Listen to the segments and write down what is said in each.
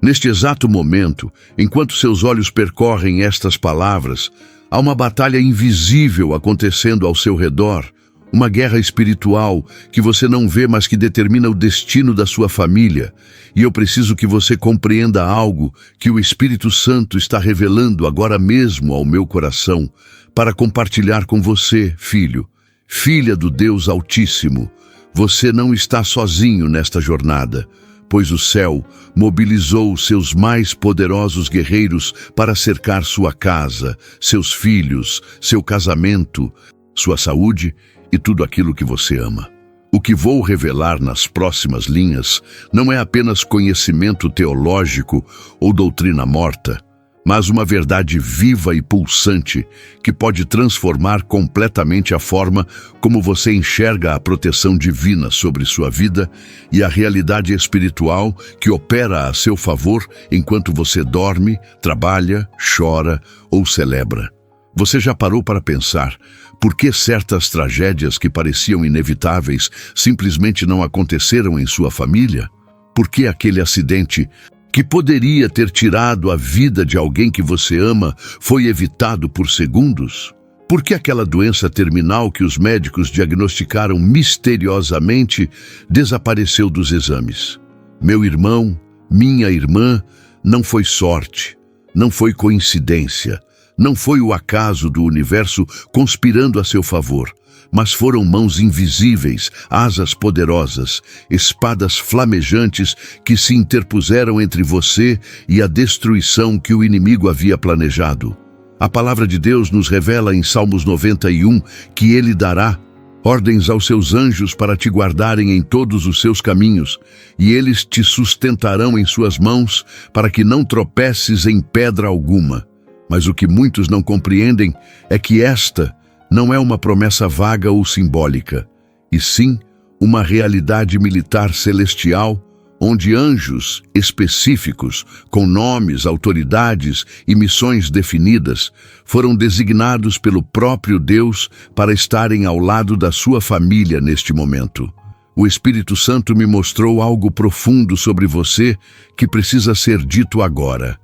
Neste exato momento, enquanto seus olhos percorrem estas palavras, há uma batalha invisível acontecendo ao seu redor, uma guerra espiritual que você não vê, mas que determina o destino da sua família. E eu preciso que você compreenda algo que o Espírito Santo está revelando agora mesmo ao meu coração, para compartilhar com você, filho, filha do Deus Altíssimo. Você não está sozinho nesta jornada, pois o céu mobilizou seus mais poderosos guerreiros para cercar sua casa, seus filhos, seu casamento, sua saúde e tudo aquilo que você ama. O que vou revelar nas próximas linhas não é apenas conhecimento teológico ou doutrina morta, mas uma verdade viva e pulsante que pode transformar completamente a forma como você enxerga a proteção divina sobre sua vida e a realidade espiritual que opera a seu favor enquanto você dorme, trabalha, chora ou celebra. Você já parou para pensar por que certas tragédias que pareciam inevitáveis simplesmente não aconteceram em sua família? Por que aquele acidente que poderia ter tirado a vida de alguém que você ama foi evitado por segundos? Por que aquela doença terminal que os médicos diagnosticaram misteriosamente desapareceu dos exames? Meu irmão, minha irmã, não foi sorte, não foi coincidência, não foi o acaso do universo conspirando a seu favor, mas foram mãos invisíveis, asas poderosas, espadas flamejantes que se interpuseram entre você e a destruição que o inimigo havia planejado. A palavra de Deus nos revela em Salmos 91 que Ele dará ordens aos seus anjos para te guardarem em todos os seus caminhos, e eles te sustentarão em suas mãos para que não tropeces em pedra alguma. Mas o que muitos não compreendem é que esta não é uma promessa vaga ou simbólica, e sim uma realidade militar celestial, onde anjos específicos, com nomes, autoridades e missões definidas, foram designados pelo próprio Deus para estarem ao lado da sua família neste momento. O Espírito Santo me mostrou algo profundo sobre você que precisa ser dito agora.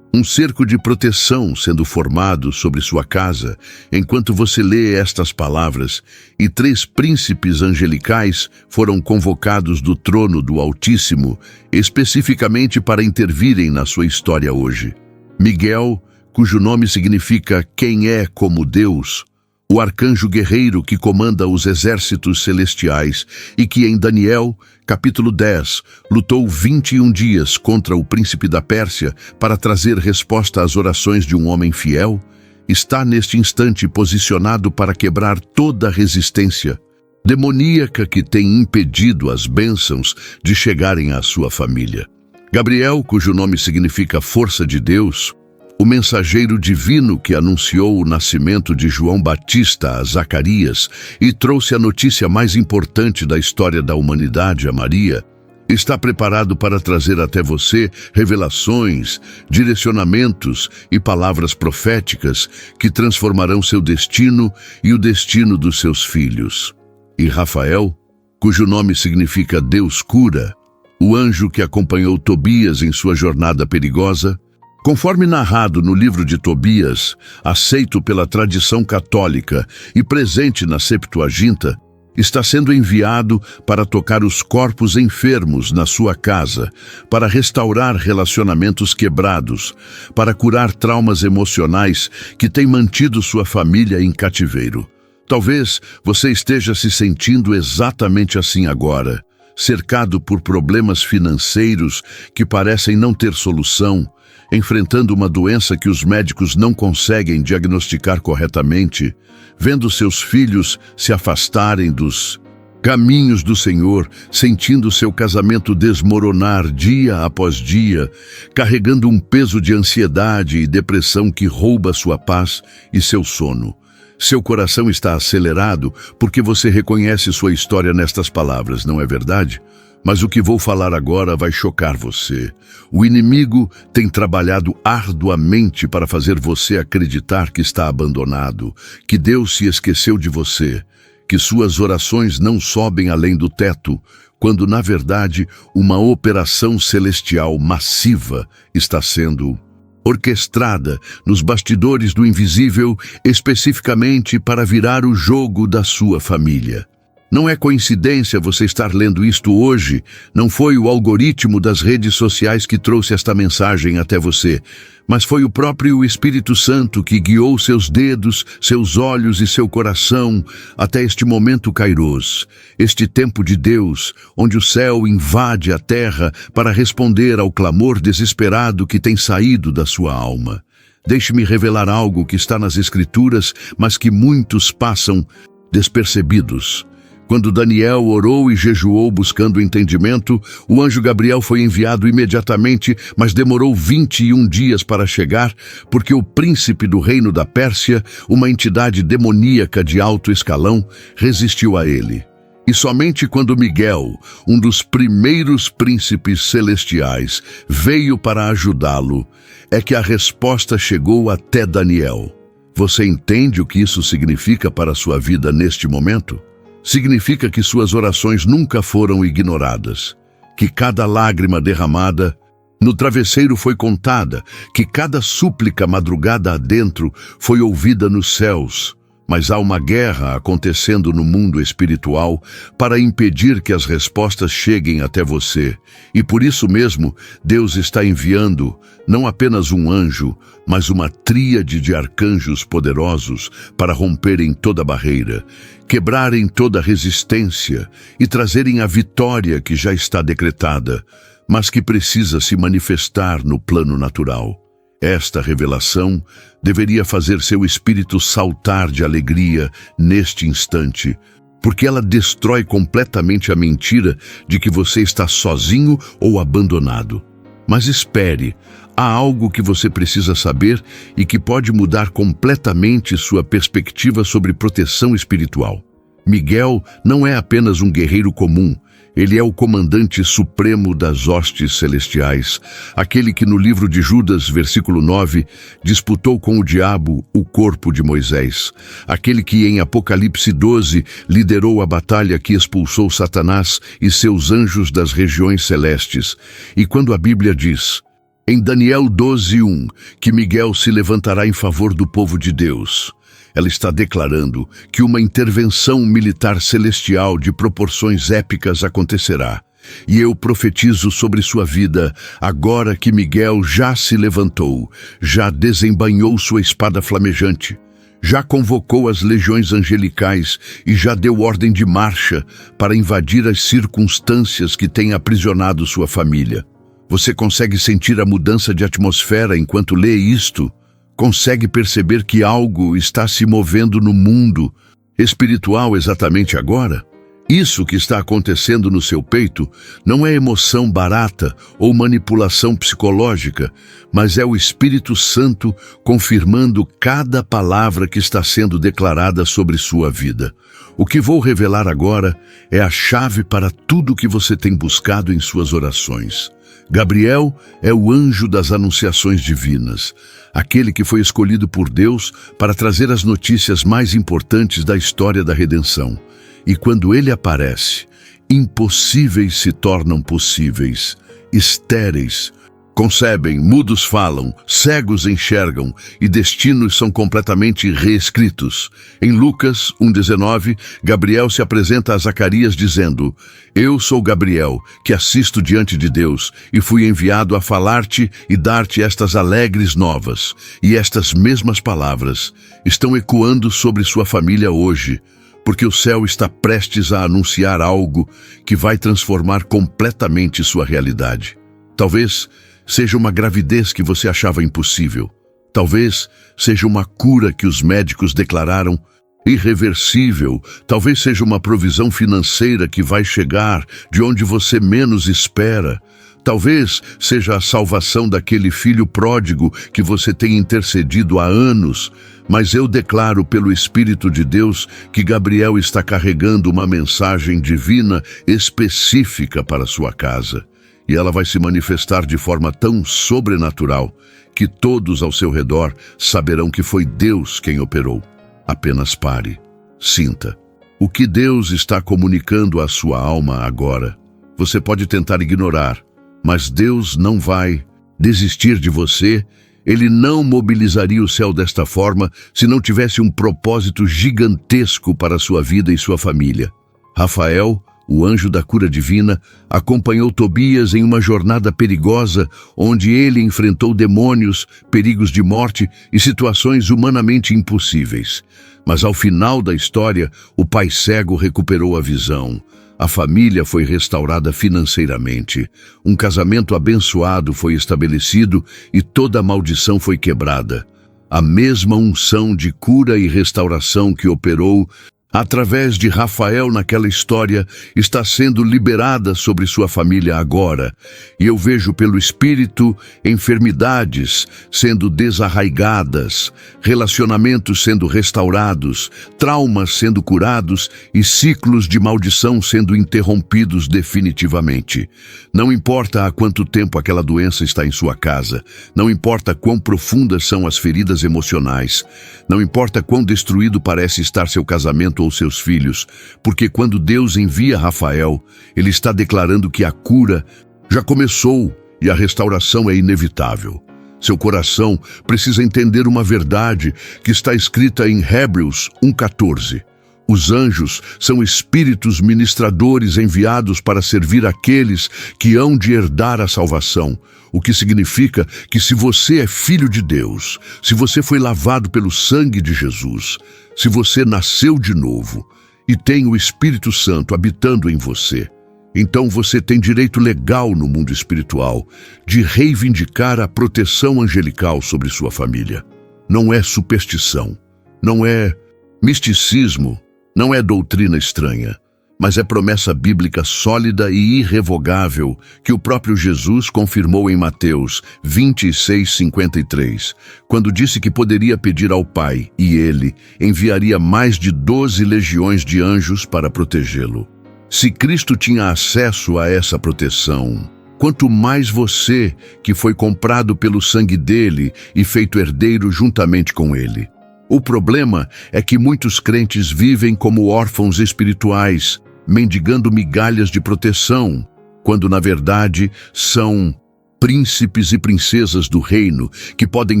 Um cerco de proteção sendo formado sobre sua casa enquanto você lê estas palavras, e 3 príncipes angelicais foram convocados do trono do Altíssimo especificamente para intervirem na sua história hoje. Miguel, cujo nome significa quem é como Deus, o arcanjo guerreiro que comanda os exércitos celestiais e que em Daniel, capítulo 10, lutou 21 dias contra o príncipe da Pérsia para trazer resposta às orações de um homem fiel, está neste instante posicionado para quebrar toda a resistência demoníaca que tem impedido as bênçãos de chegarem à sua família. Gabriel, cujo nome significa força de Deus, o mensageiro divino que anunciou o nascimento de João Batista a Zacarias e trouxe a notícia mais importante da história da humanidade a Maria, está preparado para trazer até você revelações, direcionamentos e palavras proféticas que transformarão seu destino e o destino dos seus filhos. E Rafael, cujo nome significa Deus cura, o anjo que acompanhou Tobias em sua jornada perigosa, conforme narrado no livro de Tobias, aceito pela tradição católica e presente na Septuaginta, está sendo enviado para tocar os corpos enfermos na sua casa, para restaurar relacionamentos quebrados, para curar traumas emocionais que têm mantido sua família em cativeiro. Talvez você esteja se sentindo exatamente assim agora, cercado por problemas financeiros que parecem não ter solução, enfrentando uma doença que os médicos não conseguem diagnosticar corretamente, vendo seus filhos se afastarem dos caminhos do Senhor, sentindo seu casamento desmoronar dia após dia, carregando um peso de ansiedade e depressão que rouba sua paz e seu sono. Seu coração está acelerado porque você reconhece sua história nestas palavras, não é verdade? Mas o que vou falar agora vai chocar você. O inimigo tem trabalhado arduamente para fazer você acreditar que está abandonado, que Deus se esqueceu de você, que suas orações não sobem além do teto, quando na verdade uma operação celestial massiva está sendo orquestrada nos bastidores do invisível, especificamente para virar o jogo da sua família. Não é coincidência você estar lendo isto hoje, não foi o algoritmo das redes sociais que trouxe esta mensagem até você, mas foi o próprio Espírito Santo que guiou seus dedos, seus olhos e seu coração até este momento kairos, este tempo de Deus, onde o céu invade a terra para responder ao clamor desesperado que tem saído da sua alma. Deixe-me revelar algo que está nas Escrituras, mas que muitos passam despercebidos. Quando Daniel orou e jejuou buscando entendimento, o anjo Gabriel foi enviado imediatamente, mas demorou 21 dias para chegar, porque o príncipe do reino da Pérsia, uma entidade demoníaca de alto escalão, resistiu a ele. E somente quando Miguel, um dos primeiros príncipes celestiais, veio para ajudá-lo, é que a resposta chegou até Daniel. Você entende o que isso significa para a sua vida neste momento? Significa que suas orações nunca foram ignoradas, que cada lágrima derramada no travesseiro foi contada, que cada súplica madrugada adentro foi ouvida nos céus. Mas há uma guerra acontecendo no mundo espiritual para impedir que as respostas cheguem até você. E por isso mesmo, Deus está enviando não apenas um anjo, mas uma tríade de arcanjos poderosos para romperem toda barreira, quebrarem toda resistência e trazerem a vitória que já está decretada, mas que precisa se manifestar no plano natural. Esta revelação deveria fazer seu espírito saltar de alegria neste instante, porque ela destrói completamente a mentira de que você está sozinho ou abandonado. Mas espere, há algo que você precisa saber e que pode mudar completamente sua perspectiva sobre proteção espiritual. Miguel não é apenas um guerreiro comum. Ele é o comandante supremo das hostes celestiais, aquele que no livro de Judas, versículo 9, disputou com o diabo o corpo de Moisés, aquele que em Apocalipse 12 liderou a batalha que expulsou Satanás e seus anjos das regiões celestes. E quando a Bíblia diz, em Daniel 12:1, que Miguel se levantará em favor do povo de Deus, ela está declarando que uma intervenção militar celestial de proporções épicas acontecerá. E eu profetizo sobre sua vida, agora que Miguel já se levantou, já desembainhou sua espada flamejante, já convocou as legiões angelicais e já deu ordem de marcha para invadir as circunstâncias que têm aprisionado sua família. Você consegue sentir a mudança de atmosfera enquanto lê isto? Consegue perceber que algo está se movendo no mundo espiritual exatamente agora? Isso que está acontecendo no seu peito não é emoção barata ou manipulação psicológica, mas é o Espírito Santo confirmando cada palavra que está sendo declarada sobre sua vida. O que vou revelar agora é a chave para tudo que você tem buscado em suas orações. Gabriel é o anjo das anunciações divinas, aquele que foi escolhido por Deus para trazer as notícias mais importantes da história da redenção. E quando ele aparece, impossíveis se tornam possíveis, estéreis concebem, mudos falam, cegos enxergam e destinos são completamente reescritos. Em Lucas 1:19, Gabriel se apresenta a Zacarias dizendo, eu sou Gabriel, que assisto diante de Deus, e fui enviado a falar-te e dar-te estas alegres novas. E estas mesmas palavras estão ecoando sobre sua família hoje, porque o céu está prestes a anunciar algo que vai transformar completamente sua realidade. Talvez seja uma gravidez que você achava impossível. Talvez seja uma cura que os médicos declararam irreversível. Talvez seja uma provisão financeira que vai chegar de onde você menos espera. Talvez seja a salvação daquele filho pródigo que você tem intercedido há anos. Mas eu declaro pelo Espírito de Deus que Gabriel está carregando uma mensagem divina específica para sua casa. E ela vai se manifestar de forma tão sobrenatural que todos ao seu redor saberão que foi Deus quem operou. Apenas pare, sinta. O que Deus está comunicando à sua alma agora? Você pode tentar ignorar, mas Deus não vai desistir de você. Ele não mobilizaria o céu desta forma se não tivesse um propósito gigantesco para a sua vida e sua família. Rafael, o anjo da cura divina, acompanhou Tobias em uma jornada perigosa onde ele enfrentou demônios, perigos de morte e situações humanamente impossíveis. Mas ao final da história, o pai cego recuperou a visão. A família foi restaurada financeiramente. Um casamento abençoado foi estabelecido e toda a maldição foi quebrada. A mesma unção de cura e restauração que operou através de Rafael naquela história está sendo liberada sobre sua família agora. E eu vejo pelo Espírito enfermidades sendo desarraigadas, relacionamentos sendo restaurados, traumas sendo curados e ciclos de maldição sendo interrompidos definitivamente. Não importa há quanto tempo aquela doença está em sua casa, não importa quão profundas são as feridas emocionais, não importa quão destruído parece estar seu casamento ou seus filhos, porque quando Deus envia Rafael, Ele está declarando que a cura já começou e a restauração é inevitável. Seu coração precisa entender uma verdade que está escrita em Hebreus 1:14. Os anjos são espíritos ministradores enviados para servir aqueles que hão de herdar a salvação, o que significa que se você é filho de Deus, se você foi lavado pelo sangue de Jesus, se você nasceu de novo e tem o Espírito Santo habitando em você, então você tem direito legal no mundo espiritual de reivindicar a proteção angelical sobre sua família. Não é superstição, não é misticismo, não é doutrina estranha, mas é promessa bíblica sólida e irrevogável que o próprio Jesus confirmou em Mateus 26:53, quando disse que poderia pedir ao Pai e Ele enviaria mais de 12 legiões de anjos para protegê-lo. Se Cristo tinha acesso a essa proteção, quanto mais você, que foi comprado pelo sangue dele e feito herdeiro juntamente com ele. O problema é que muitos crentes vivem como órfãos espirituais, mendigando migalhas de proteção, quando na verdade são príncipes e princesas do reino que podem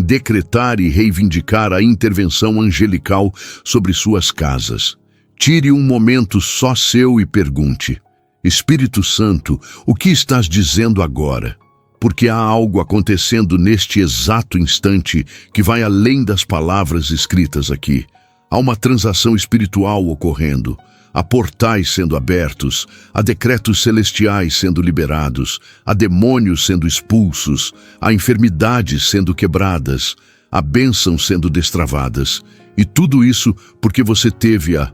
decretar e reivindicar a intervenção angelical sobre suas casas. Tire um momento só seu e pergunte: Espírito Santo, o que estás dizendo agora? Porque há algo acontecendo neste exato instante que vai além das palavras escritas aqui. Há uma transação espiritual ocorrendo. Há portais sendo abertos, há decretos celestiais sendo liberados, há demônios sendo expulsos, há enfermidades sendo quebradas, há bênçãos sendo destravadas. E tudo isso porque você teve a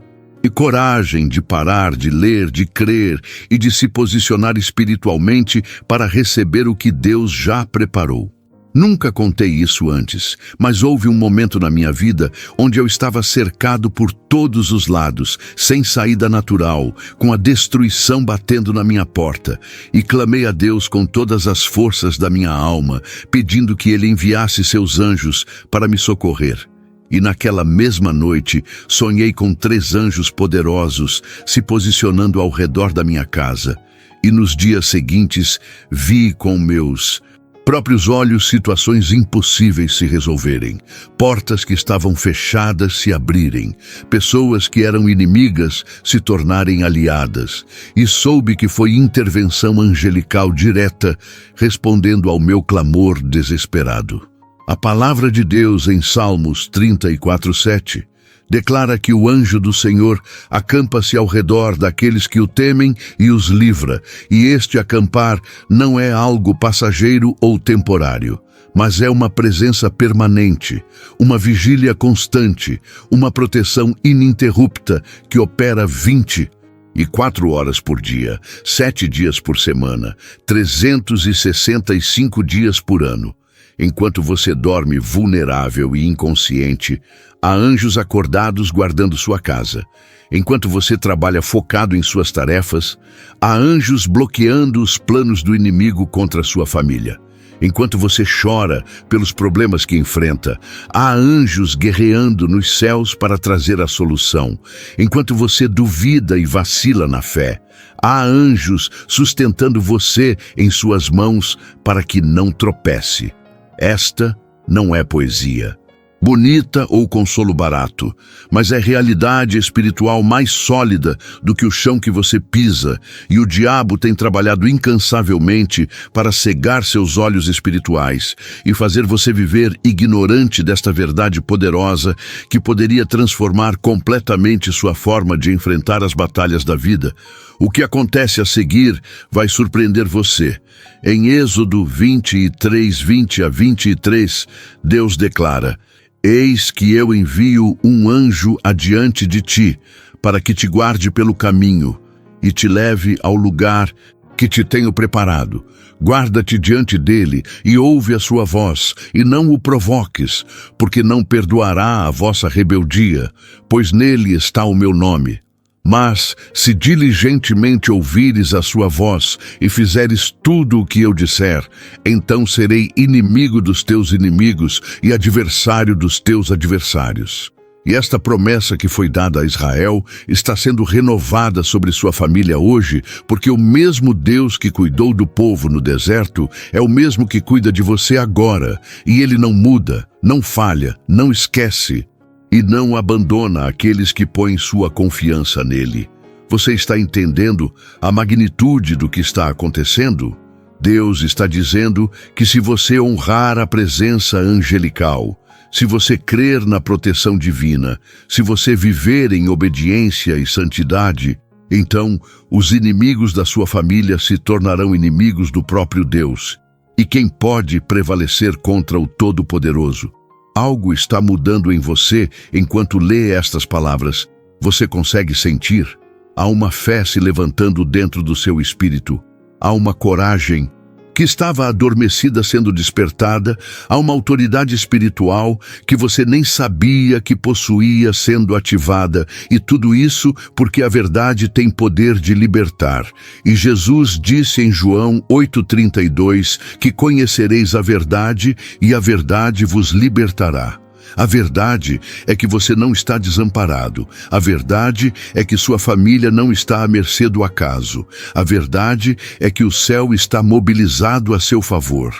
coragem de parar, de ler, de crer e de se posicionar espiritualmente para receber o que Deus já preparou. Nunca contei isso antes, mas houve um momento na minha vida onde eu estava cercado por todos os lados, sem saída natural, com a destruição batendo na minha porta, e clamei a Deus com todas as forças da minha alma, pedindo que Ele enviasse seus anjos para me socorrer. E naquela mesma noite, sonhei com 3 anjos poderosos se posicionando ao redor da minha casa. E nos dias seguintes, vi com meus próprios olhos situações impossíveis se resolverem, portas que estavam fechadas se abrirem, pessoas que eram inimigas se tornarem aliadas. E soube que foi intervenção angelical direta, respondendo ao meu clamor desesperado. A palavra de Deus em Salmos 34:7 declara que o anjo do Senhor acampa-se ao redor daqueles que o temem e os livra, e este acampar não é algo passageiro ou temporário, mas é uma presença permanente, uma vigília constante, uma proteção ininterrupta que opera 24 horas por dia, 7 dias por semana, 365 dias por ano. Enquanto você dorme vulnerável e inconsciente, há anjos acordados guardando sua casa. Enquanto você trabalha focado em suas tarefas, há anjos bloqueando os planos do inimigo contra sua família. Enquanto você chora pelos problemas que enfrenta, há anjos guerreando nos céus para trazer a solução. Enquanto você duvida e vacila na fé, há anjos sustentando você em suas mãos para que não tropece. Esta não é poesia bonita ou consolo barato, mas é realidade espiritual mais sólida do que o chão que você pisa, e o diabo tem trabalhado incansavelmente para cegar seus olhos espirituais e fazer você viver ignorante desta verdade poderosa que poderia transformar completamente sua forma de enfrentar as batalhas da vida. O que acontece a seguir vai surpreender você. Em Êxodo 23, 20 a 23, Deus declara: Eis que eu envio um anjo adiante de ti, para que te guarde pelo caminho e te leve ao lugar que te tenho preparado. Guarda-te diante dele e ouve a sua voz, e não o provoques, porque não perdoará a vossa rebeldia, pois nele está o meu nome. Mas, se diligentemente ouvires a sua voz e fizeres tudo o que eu disser, então serei inimigo dos teus inimigos e adversário dos teus adversários. E esta promessa que foi dada a Israel está sendo renovada sobre sua família hoje, porque o mesmo Deus que cuidou do povo no deserto é o mesmo que cuida de você agora, e ele não muda, não falha, não esquece e não abandona aqueles que põem sua confiança nele. Você está entendendo a magnitude do que está acontecendo? Deus está dizendo que se você honrar a presença angelical, se você crer na proteção divina, se você viver em obediência e santidade, então os inimigos da sua família se tornarão inimigos do próprio Deus. E quem pode prevalecer contra o Todo-Poderoso? Algo está mudando em você enquanto lê estas palavras. Você consegue sentir? Há uma fé se levantando dentro do seu espírito. Há uma coragem que estava adormecida sendo despertada, há uma autoridade espiritual que você nem sabia que possuía sendo ativada, e tudo isso porque a verdade tem poder de libertar. E Jesus disse em João 8,32 que conhecereis a verdade e a verdade vos libertará. A verdade é que você não está desamparado. A verdade é que sua família não está à mercê do acaso. A verdade é que o céu está mobilizado a seu favor.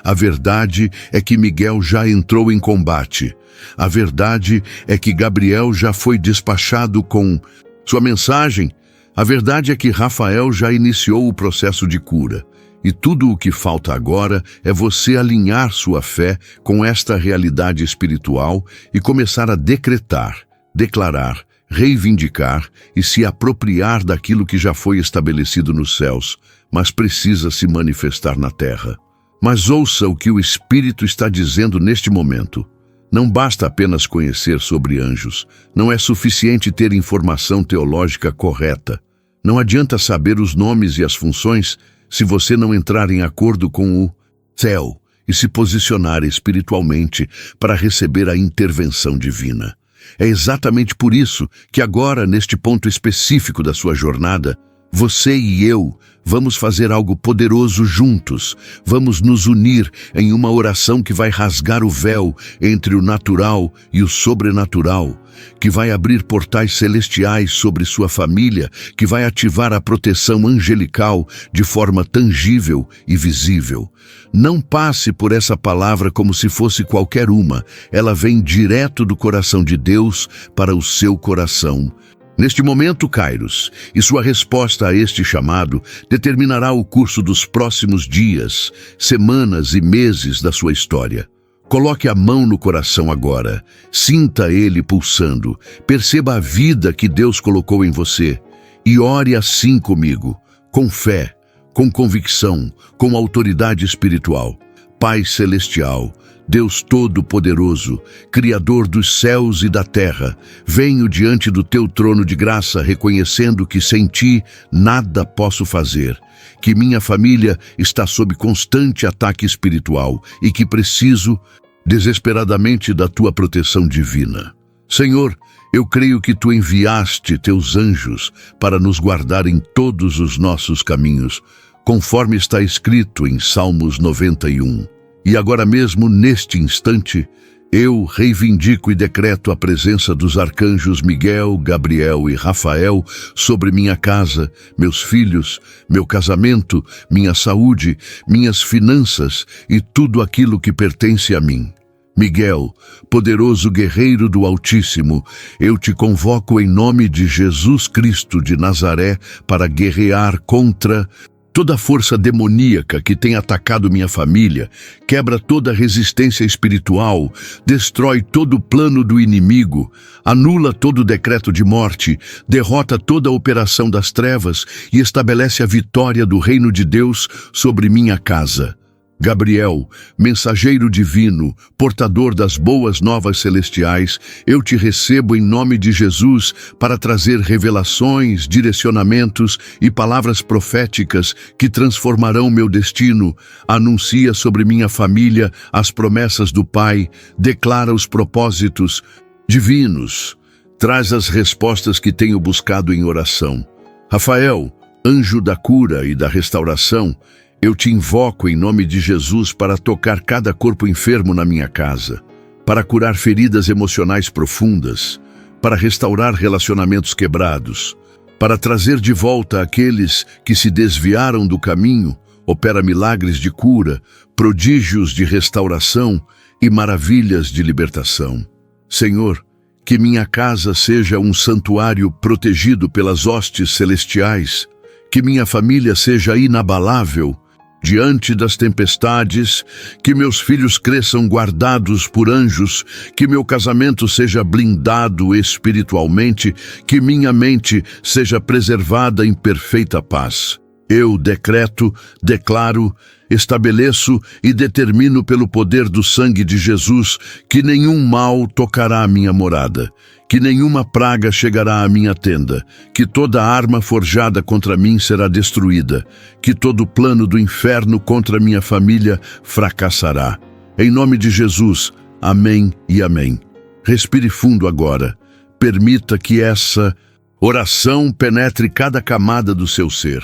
A verdade é que Miguel já entrou em combate. A verdade é que Gabriel já foi despachado com sua mensagem. A verdade é que Rafael já iniciou o processo de cura. E tudo o que falta agora é você alinhar sua fé com esta realidade espiritual e começar a decretar, declarar, reivindicar e se apropriar daquilo que já foi estabelecido nos céus, mas precisa se manifestar na terra. Mas ouça o que o Espírito está dizendo neste momento. Não basta apenas conhecer sobre anjos. Não é suficiente ter informação teológica correta. Não adianta saber os nomes e as funções se você não entrar em acordo com o céu e se posicionar espiritualmente para receber a intervenção divina. É exatamente por isso que agora, neste ponto específico da sua jornada, você e eu vamos fazer algo poderoso juntos. Vamos nos unir em uma oração que vai rasgar o véu entre o natural e o sobrenatural, que vai abrir portais celestiais sobre sua família, que vai ativar a proteção angelical de forma tangível e visível. Não passe por essa palavra como se fosse qualquer uma. Ela vem direto do coração de Deus para o seu coração. Neste momento, Kairos, e sua resposta a este chamado determinará o curso dos próximos dias, semanas e meses da sua história. Coloque a mão no coração agora, sinta ele pulsando, perceba a vida que Deus colocou em você e ore assim comigo, com fé, com convicção, com autoridade espiritual. Pai Celestial, Deus Todo-Poderoso, Criador dos céus e da terra, venho diante do teu trono de graça reconhecendo que sem ti nada posso fazer, que minha família está sob constante ataque espiritual e que preciso desesperadamente da tua proteção divina. Senhor, eu creio que tu enviaste teus anjos para nos guardar em todos os nossos caminhos. conforme está escrito em Salmos 91. E agora mesmo, neste instante, eu reivindico e decreto a presença dos arcanjos Miguel, Gabriel e Rafael sobre minha casa, meus filhos, meu casamento, minha saúde, minhas finanças e tudo aquilo que pertence a mim. Miguel, poderoso guerreiro do Altíssimo, eu te convoco em nome de Jesus Cristo de Nazaré para guerrear contra toda força demoníaca que tem atacado minha família, quebra toda resistência espiritual, destrói todo o plano do inimigo, anula todo o decreto de morte, derrota toda a operação das trevas e estabelece a vitória do reino de Deus sobre minha casa. Gabriel, mensageiro divino, portador das boas novas celestiais, eu te recebo em nome de Jesus para trazer revelações, direcionamentos e palavras proféticas que transformarão meu destino. Anuncia sobre minha família as promessas do Pai, declara os propósitos divinos, traz as respostas que tenho buscado em oração. Rafael, anjo da cura e da restauração, eu te invoco em nome de Jesus para tocar cada corpo enfermo na minha casa, para curar feridas emocionais profundas, para restaurar relacionamentos quebrados, para trazer de volta aqueles que se desviaram do caminho. Opera milagres de cura, prodígios de restauração e maravilhas de libertação. Senhor, que minha casa seja um santuário protegido pelas hostes celestiais, que minha família seja inabalável diante das tempestades, que meus filhos cresçam guardados por anjos, que meu casamento seja blindado espiritualmente, que minha mente seja preservada em perfeita paz. Eu decreto, declaro, estabeleço e determino pelo poder do sangue de Jesus que nenhum mal tocará a minha morada, que nenhuma praga chegará à minha tenda, que toda arma forjada contra mim será destruída, que todo plano do inferno contra minha família fracassará. Em nome de Jesus, amém e amém. Respire fundo agora. Permita que essa oração penetre cada camada do seu ser.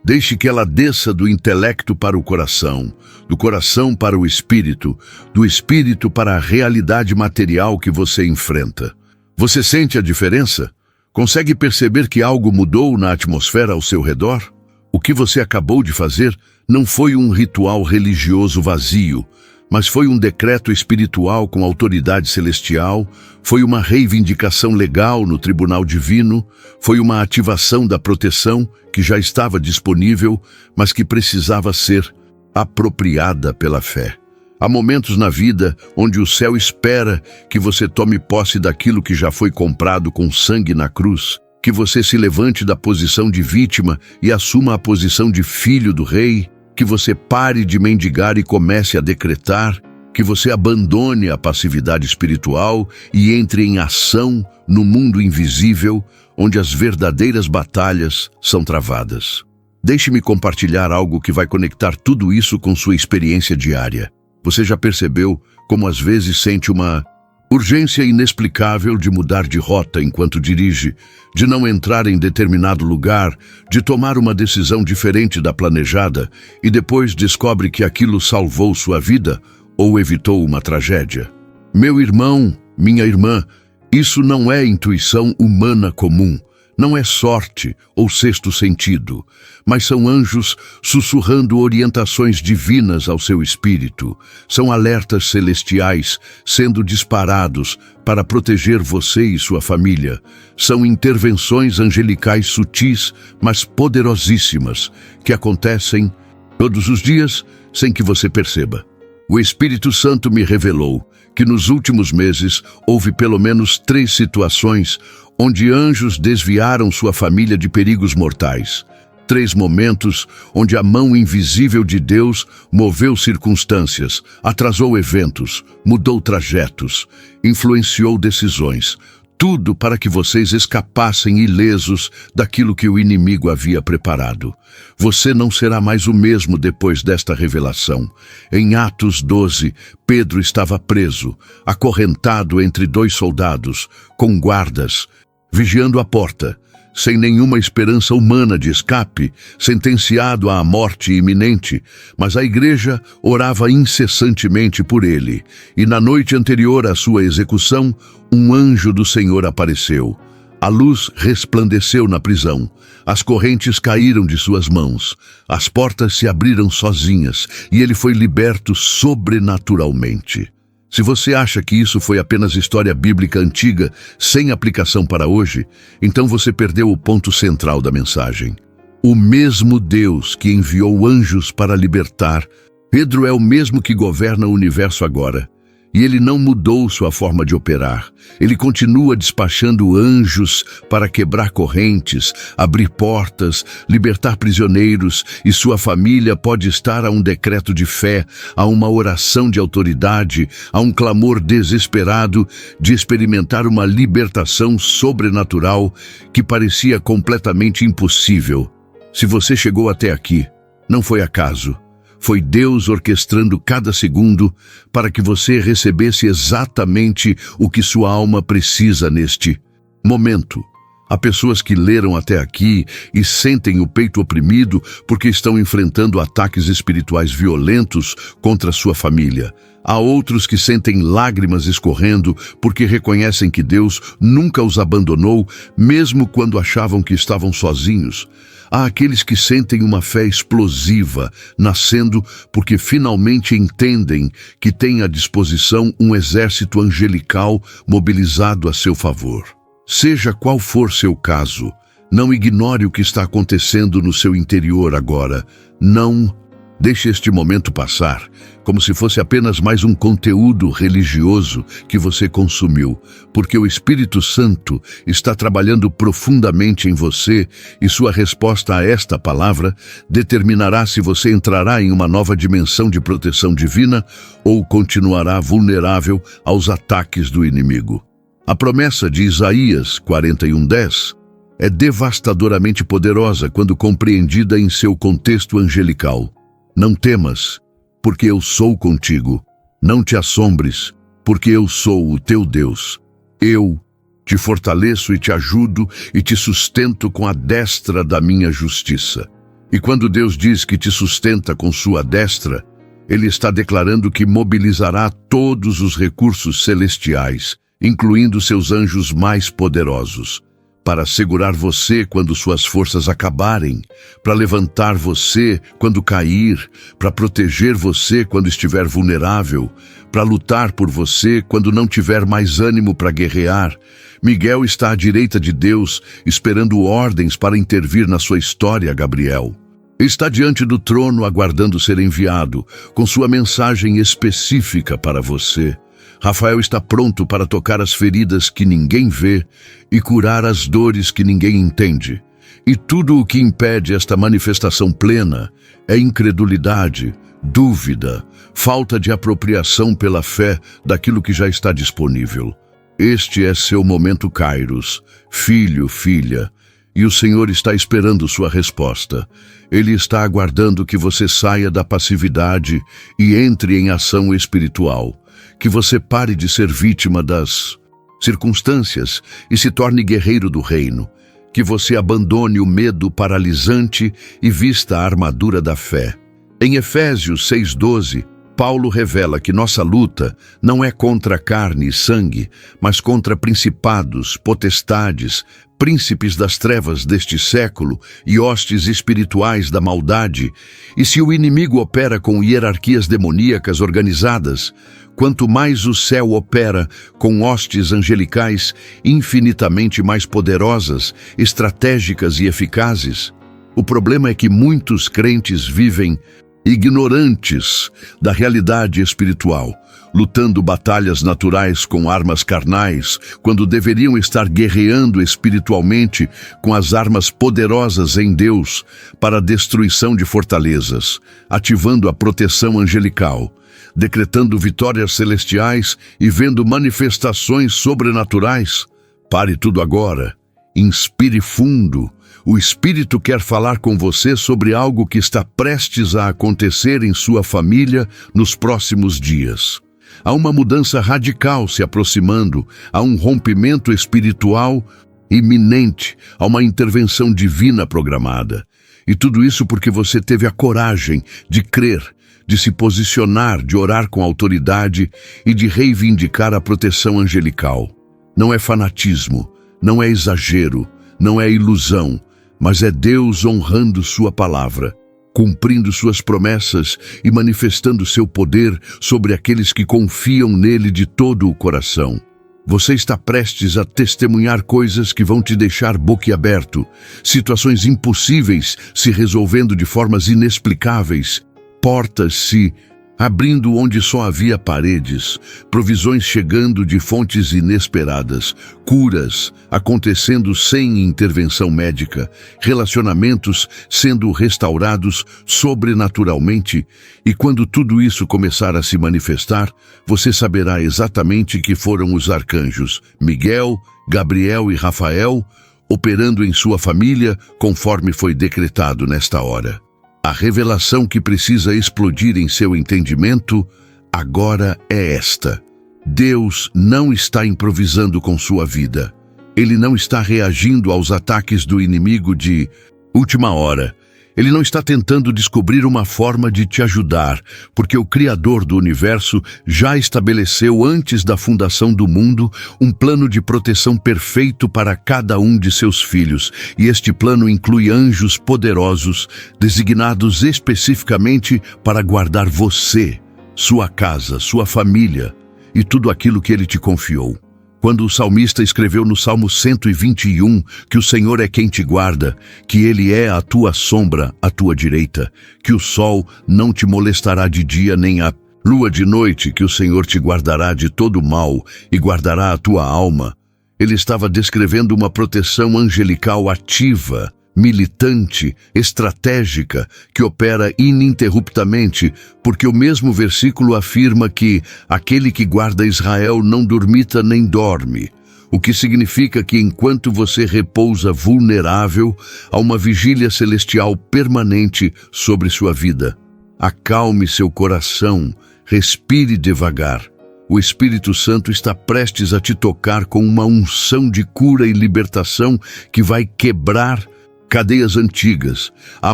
Deixe que ela desça do intelecto para o coração, do coração para o espírito, do espírito para a realidade material que você enfrenta. Você sente a diferença? Consegue perceber que algo mudou na atmosfera ao seu redor? O que você acabou de fazer não foi um ritual religioso vazio, mas foi um decreto espiritual com autoridade celestial, foi uma reivindicação legal no tribunal divino, foi uma ativação da proteção que já estava disponível, mas que precisava ser apropriada pela fé. Há momentos na vida onde o céu espera que você tome posse daquilo que já foi comprado com sangue na cruz, que você se levante da posição de vítima e assuma a posição de filho do rei, que você pare de mendigar e comece a decretar, que você abandone a passividade espiritual e entre em ação no mundo invisível, onde as verdadeiras batalhas são travadas. Deixe-me compartilhar algo que vai conectar tudo isso com sua experiência diária. Você já percebeu como às vezes sente uma urgência inexplicável de mudar de rota enquanto dirige, de não entrar em determinado lugar, de tomar uma decisão diferente da planejada e depois descobre que aquilo salvou sua vida ou evitou uma tragédia? Meu irmão, minha irmã, isso não é intuição humana comum, não é sorte ou sexto sentido, mas são anjos sussurrando orientações divinas ao seu espírito. São alertas celestiais sendo disparados para proteger você e sua família. São intervenções angelicais sutis, mas poderosíssimas, que acontecem todos os dias sem que você perceba. O Espírito Santo me revelou que nos últimos meses houve pelo menos 3 situações onde anjos desviaram sua família de perigos mortais. 3 momentos onde a mão invisível de Deus moveu circunstâncias, atrasou eventos, mudou trajetos, influenciou decisões. Tudo para que vocês escapassem ilesos daquilo que o inimigo havia preparado. Você não será mais o mesmo depois desta revelação. Em Atos 12, Pedro estava preso, acorrentado entre 2 soldados, com guardas, vigiando a porta. sem nenhuma esperança humana de escape, sentenciado à morte iminente, mas a igreja orava incessantemente por ele, e na noite anterior à sua execução, um anjo do Senhor apareceu. A luz resplandeceu na prisão, as correntes caíram de suas mãos, as portas se abriram sozinhas, e ele foi liberto sobrenaturalmente. Se você acha que isso foi apenas história bíblica antiga, sem aplicação para hoje, então você perdeu o ponto central da mensagem. O mesmo Deus que enviou anjos para libertar, Pedro é o mesmo que governa o universo agora. E ele não mudou sua forma de operar. Ele continua despachando anjos para quebrar correntes, abrir portas, libertar prisioneiros, e sua família pode estar a um decreto de fé, a uma oração de autoridade, a um clamor desesperado de experimentar uma libertação sobrenatural que parecia completamente impossível. Se você chegou até aqui, não foi acaso. Foi Deus orquestrando cada segundo para que você recebesse exatamente o que sua alma precisa neste momento. Há pessoas que leram até aqui e sentem o peito oprimido porque estão enfrentando ataques espirituais violentos contra sua família. Há outros que sentem lágrimas escorrendo porque reconhecem que Deus nunca os abandonou, mesmo quando achavam que estavam sozinhos. Há aqueles que sentem uma fé explosiva, nascendo porque finalmente entendem que têm à disposição um exército angelical mobilizado a seu favor. Seja qual for seu caso, não ignore o que está acontecendo no seu interior agora. Não deixe este momento passar, como se fosse apenas mais um conteúdo religioso que você consumiu, porque o Espírito Santo está trabalhando profundamente em você e sua resposta a esta palavra determinará se você entrará em uma nova dimensão de proteção divina ou continuará vulnerável aos ataques do inimigo. A promessa de Isaías 41:10 é devastadoramente poderosa quando compreendida em seu contexto angelical. Não temas, porque eu sou contigo. Não te assombres, porque eu sou o teu Deus. Eu te fortaleço e te ajudo e te sustento com a destra da minha justiça. E quando Deus diz que te sustenta com sua destra, Ele está declarando que mobilizará todos os recursos celestiais, incluindo seus anjos mais poderosos, para segurar você quando suas forças acabarem, para levantar você quando cair, para proteger você quando estiver vulnerável, para lutar por você quando não tiver mais ânimo para guerrear. Miguel está à direita de Deus, esperando ordens para intervir na sua história, Gabriel. Está diante do trono aguardando ser enviado, com sua mensagem específica para você. Rafael está pronto para tocar as feridas que ninguém vê e curar as dores que ninguém entende. E tudo o que impede esta manifestação plena é incredulidade, dúvida, falta de apropriação pela fé daquilo que já está disponível. Este é seu momento Kairos, filho, filha, e o Senhor está esperando sua resposta. Ele está aguardando que você saia da passividade e entre em ação espiritual. Que você pare de ser vítima das circunstâncias e se torne guerreiro do reino. Que você abandone o medo paralisante e vista a armadura da fé. Em Efésios 6:12, Paulo revela que nossa luta não é contra carne e sangue, mas contra principados, potestades, príncipes das trevas deste século e hostes espirituais da maldade. E se o inimigo opera com hierarquias demoníacas organizadas, quanto mais o céu opera com hostes angelicais infinitamente mais poderosas, estratégicas e eficazes. O problema é que muitos crentes vivem ignorantes da realidade espiritual, lutando batalhas naturais com armas carnais, quando deveriam estar guerreando espiritualmente com as armas poderosas em Deus para a destruição de fortalezas, ativando a proteção angelical, decretando vitórias celestiais e vendo manifestações sobrenaturais. Pare tudo agora. Inspire fundo. O Espírito quer falar com você sobre algo que está prestes a acontecer em sua família nos próximos dias. Há uma mudança radical se aproximando, há um rompimento espiritual iminente, a uma intervenção divina programada. E tudo isso porque você teve a coragem de crer, de se posicionar, de orar com autoridade e de reivindicar a proteção angelical. Não é fanatismo, não é exagero, não é ilusão, mas é Deus honrando sua palavra, cumprindo suas promessas e manifestando seu poder sobre aqueles que confiam nele de todo o coração. Você está prestes a testemunhar coisas que vão te deixar boquiaberto, situações impossíveis se resolvendo de formas inexplicáveis, portas se abrindo onde só havia paredes, provisões chegando de fontes inesperadas, curas acontecendo sem intervenção médica, relacionamentos sendo restaurados sobrenaturalmente, e quando tudo isso começar a se manifestar, você saberá exatamente que foram os arcanjos Miguel, Gabriel e Rafael operando em sua família conforme foi decretado nesta hora. A revelação que precisa explodir em seu entendimento agora é esta: Deus não está improvisando com sua vida. Ele não está reagindo aos ataques do inimigo de última hora. Ele não está tentando descobrir uma forma de te ajudar, porque o Criador do universo já estabeleceu antes da fundação do mundo um plano de proteção perfeito para cada um de seus filhos, e este plano inclui anjos poderosos, designados especificamente para guardar você, sua casa, sua família e tudo aquilo que ele te confiou. Quando o salmista escreveu no Salmo 121 que o Senhor é quem te guarda, que Ele é a tua sombra à tua direita, que o sol não te molestará de dia nem a lua de noite, que o Senhor te guardará de todo mal e guardará a tua alma, ele estava descrevendo uma proteção angelical ativa, militante, estratégica, que opera ininterruptamente, porque o mesmo versículo afirma que aquele que guarda Israel não dormita nem dorme, o que significa que enquanto você repousa vulnerável, há uma vigília celestial permanente sobre sua vida. Acalme seu coração, respire devagar. O Espírito Santo está prestes a te tocar com uma unção de cura e libertação que vai quebrar cadeias antigas, há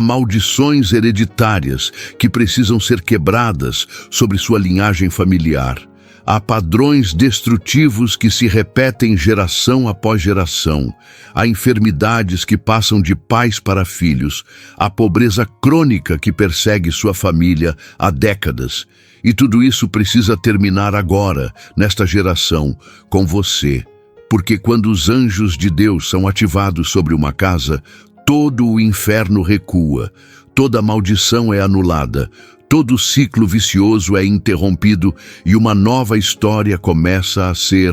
maldições hereditárias que precisam ser quebradas sobre sua linhagem familiar. Há padrões destrutivos que se repetem geração após geração. Há enfermidades que passam de pais para filhos. Há pobreza crônica que persegue sua família há décadas. E tudo isso precisa terminar agora, nesta geração, com você. Porque quando os anjos de Deus são ativados sobre uma casa, todo o inferno recua, toda maldição é anulada, todo ciclo vicioso é interrompido e uma nova história começa a ser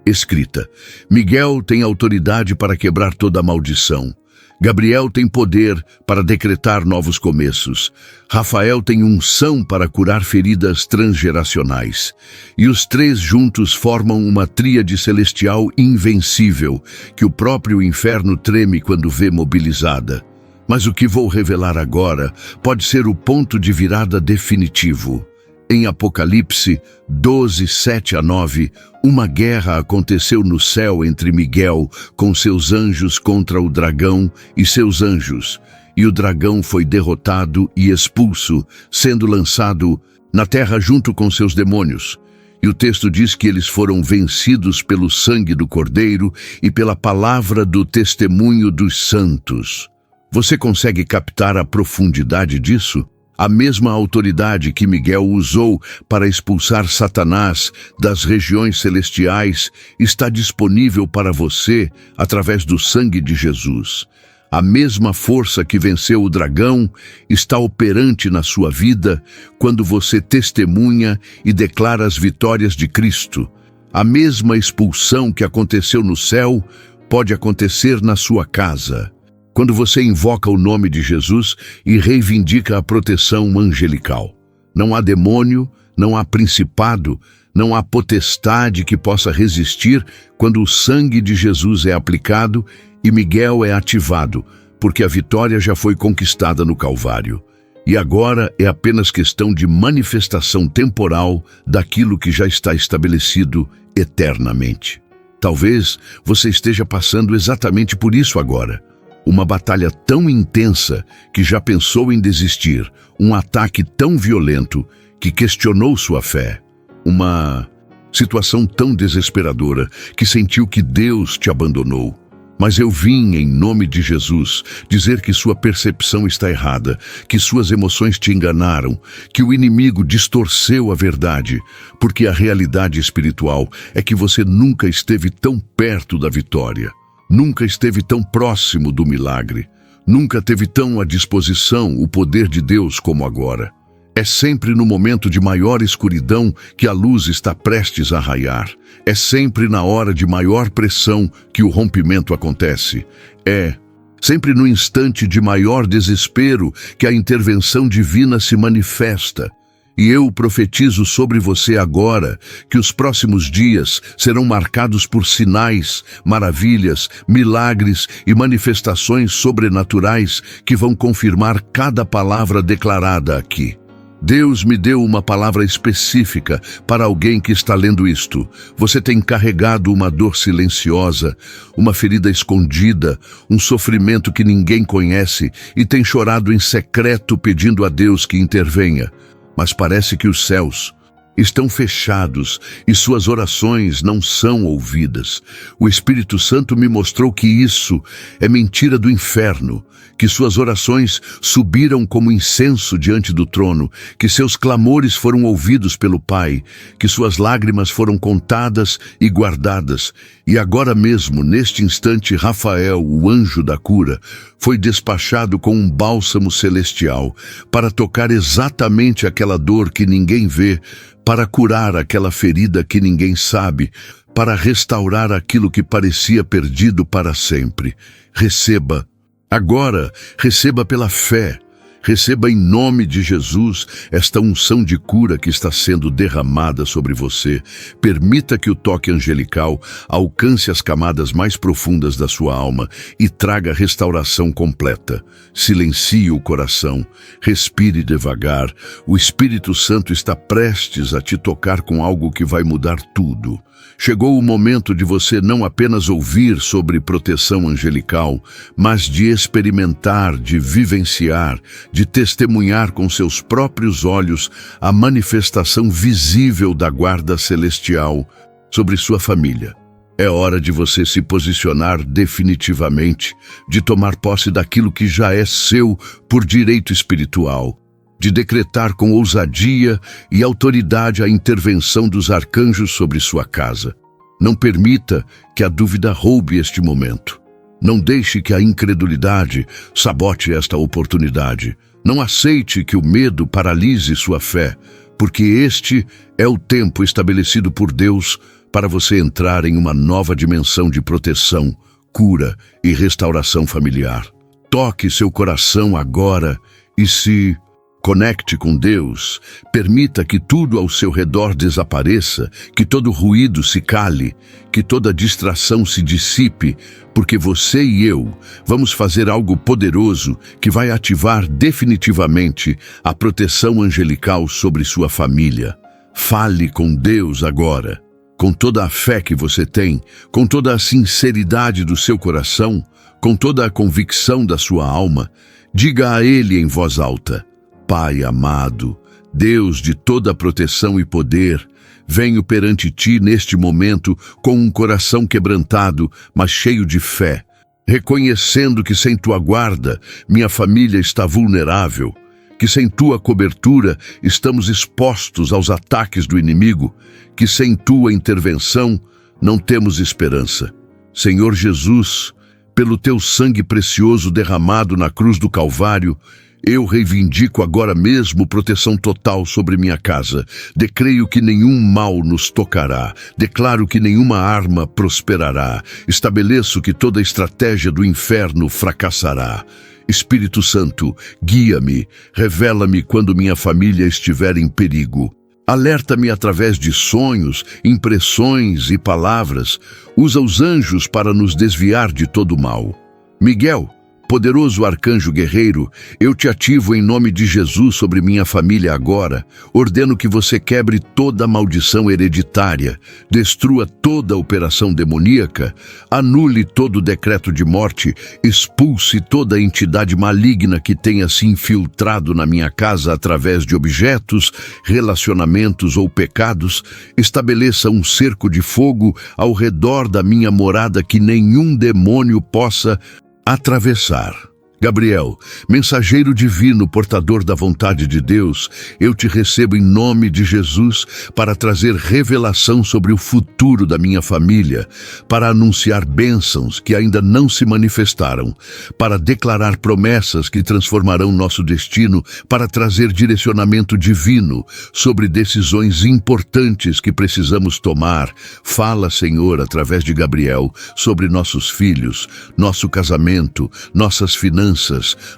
escrita. Miguel tem autoridade para quebrar toda maldição. Gabriel tem poder para decretar novos começos. Rafael tem unção para curar feridas transgeracionais. E os três juntos formam uma tríade celestial invencível, que o próprio inferno treme quando vê mobilizada. Mas o que vou revelar agora pode ser o ponto de virada definitivo. Em Apocalipse 12, 7-9, uma guerra aconteceu no céu entre Miguel com seus anjos contra o dragão e seus anjos, e o dragão foi derrotado e expulso, sendo lançado na terra junto com seus demônios. E o texto diz que eles foram vencidos pelo sangue do Cordeiro e pela palavra do testemunho dos santos. Você consegue captar a profundidade disso? A mesma autoridade que Miguel usou para expulsar Satanás das regiões celestiais está disponível para você através do sangue de Jesus. A mesma força que venceu o dragão está operante na sua vida quando você testemunha e declara as vitórias de Cristo. A mesma expulsão que aconteceu no céu pode acontecer na sua casa, quando você invoca o nome de Jesus e reivindica a proteção angelical. Não há demônio, não há principado, não há potestade que possa resistir quando o sangue de Jesus é aplicado e Miguel é ativado, porque a vitória já foi conquistada no Calvário. E agora é apenas questão de manifestação temporal daquilo que já está estabelecido eternamente. Talvez você esteja passando exatamente por isso agora. Uma batalha tão intensa que já pensou em desistir, um ataque tão violento que questionou sua fé, uma situação tão desesperadora que sentiu que Deus te abandonou. Mas eu vim, em nome de Jesus, dizer que sua percepção está errada, que suas emoções te enganaram, que o inimigo distorceu a verdade, porque a realidade espiritual é que você nunca esteve tão perto da vitória, nunca esteve tão próximo do milagre, nunca teve tão à disposição o poder de Deus como agora. É sempre no momento de maior escuridão que a luz está prestes a raiar. É sempre na hora de maior pressão que o rompimento acontece. É sempre no instante de maior desespero que a intervenção divina se manifesta. E eu profetizo sobre você agora que os próximos dias serão marcados por sinais, maravilhas, milagres e manifestações sobrenaturais que vão confirmar cada palavra declarada aqui. Deus me deu uma palavra específica para alguém que está lendo isto. Você tem carregado uma dor silenciosa, uma ferida escondida, um sofrimento que ninguém conhece e tem chorado em secreto pedindo a Deus que intervenha. Mas parece que os céus estão fechados e suas orações não são ouvidas. O Espírito Santo me mostrou que isso é mentira do inferno, que suas orações subiram como incenso diante do trono, que seus clamores foram ouvidos pelo Pai, que suas lágrimas foram contadas e guardadas. E agora mesmo, neste instante, Rafael, o anjo da cura, foi despachado com um bálsamo celestial para tocar exatamente aquela dor que ninguém vê, para curar aquela ferida que ninguém sabe, para restaurar aquilo que parecia perdido para sempre. Receba. Agora, receba pela fé. Receba em nome de Jesus esta unção de cura que está sendo derramada sobre você. Permita que o toque angelical alcance as camadas mais profundas da sua alma e traga restauração completa. Silencie o coração, respire devagar. O Espírito Santo está prestes a te tocar com algo que vai mudar tudo. Chegou o momento de você não apenas ouvir sobre proteção angelical, mas de experimentar, de vivenciar, de testemunhar com seus próprios olhos a manifestação visível da guarda celestial sobre sua família. É hora de você se posicionar definitivamente, de tomar posse daquilo que já é seu por direito espiritual, de decretar com ousadia e autoridade a intervenção dos arcanjos sobre sua casa. Não permita que a dúvida roube este momento. Não deixe que a incredulidade sabote esta oportunidade. Não aceite que o medo paralise sua fé, porque este é o tempo estabelecido por Deus para você entrar em uma nova dimensão de proteção, cura e restauração familiar. Toque seu coração agora e se conecte com Deus. Permita que tudo ao seu redor desapareça, que todo ruído se cale, que toda distração se dissipe, porque você e eu vamos fazer algo poderoso que vai ativar definitivamente a proteção angelical sobre sua família. Fale com Deus agora, com toda a fé que você tem, com toda a sinceridade do seu coração, com toda a convicção da sua alma. Diga a Ele em voz alta: Pai amado, Deus de toda proteção e poder, venho perante Ti neste momento com um coração quebrantado, mas cheio de fé, reconhecendo que sem Tua guarda minha família está vulnerável, que sem Tua cobertura estamos expostos aos ataques do inimigo, que sem Tua intervenção não temos esperança. Senhor Jesus, pelo Teu sangue precioso derramado na cruz do Calvário, eu reivindico agora mesmo proteção total sobre minha casa. Decreio que nenhum mal nos tocará. Declaro que nenhuma arma prosperará. Estabeleço que toda estratégia do inferno fracassará. Espírito Santo, guia-me, revela-me quando minha família estiver em perigo. Alerta-me através de sonhos, impressões e palavras. Usa os anjos para nos desviar de todo mal. Miguel, Poderoso arcanjo guerreiro, eu te ativo em nome de Jesus sobre minha família agora. Ordeno que você quebre toda maldição hereditária, destrua toda operação demoníaca, anule todo decreto de morte, expulse toda entidade maligna que tenha se infiltrado na minha casa através de objetos, relacionamentos ou pecados. Estabeleça um cerco de fogo ao redor da minha morada que nenhum demônio possa atravessar. Gabriel, mensageiro divino, portador da vontade de Deus, eu te recebo em nome de Jesus para trazer revelação sobre o futuro da minha família, para anunciar bênçãos que ainda não se manifestaram, para declarar promessas que transformarão nosso destino, para trazer direcionamento divino sobre decisões importantes que precisamos tomar. Fala, Senhor, através de Gabriel, sobre nossos filhos, nosso casamento, nossas finanças,